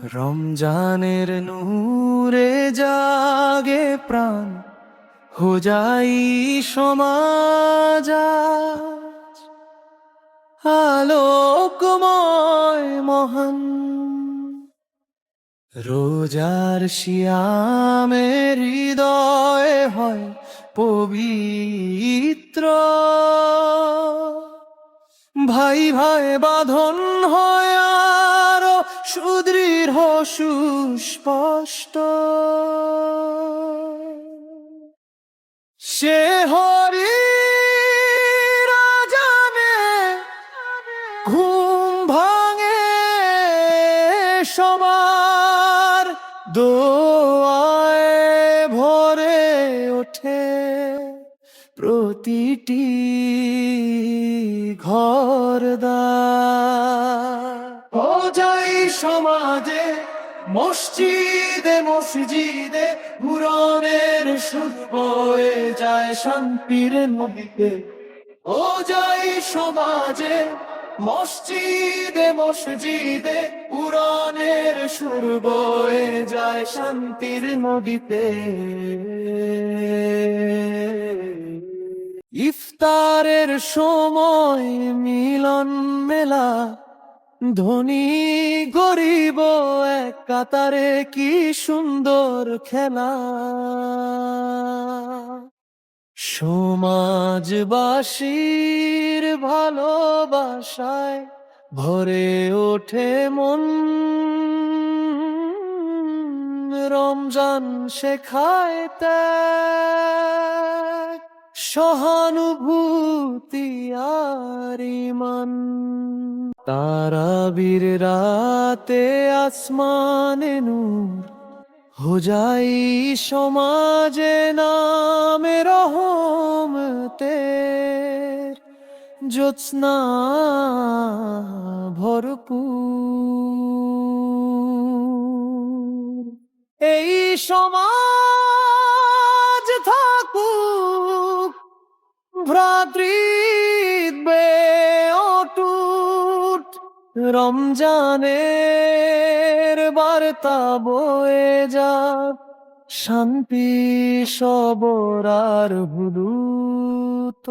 রমজানের নূরে জাগে প্রাণ, হো যাই সমাজ আজ আলোকময় মহান। রোজার শিয়ামের হৃদয় হয় পবিত্র, ভাই ভাই বাঁধন হয় আরো সুদৃঢ় সুস্পষ্ট। সে হরি রাজানে ঘুম ভাঙে সবার, দোয়ায় ভরে ওঠে প্রতিটি ঘরদ্বার। ও যাই সমাজে মসজিদে মসজিদে কুরআনের সুর বয়ে যায় শান্তির নদীতে। ও যাই সমাজে মসজিদে মসজিদে কুরআনের সুর বয়ে যায় শান্তির নদীতে। ইফতারের সময় মিলন মেলা, ধনী গরিব এক কাতারে, কি সুন্দর খেলা। সমাজবাসীর ভালোবাসায় ভরে ওঠে মন, রমজান শেখায় ত্যাগ, সহানুভূতি আর ঈমান। তারাবির রাতে আসমানে নূর, হো যাই সমাজে নামে রহমতের জ্যোৎস্না ভরপুর। এই সমাজ থাকুক ভ্রাতৃত্বে অটুট, রমজানের বার্তা বয়ে যাক শান্তি সবর আর হুদুত।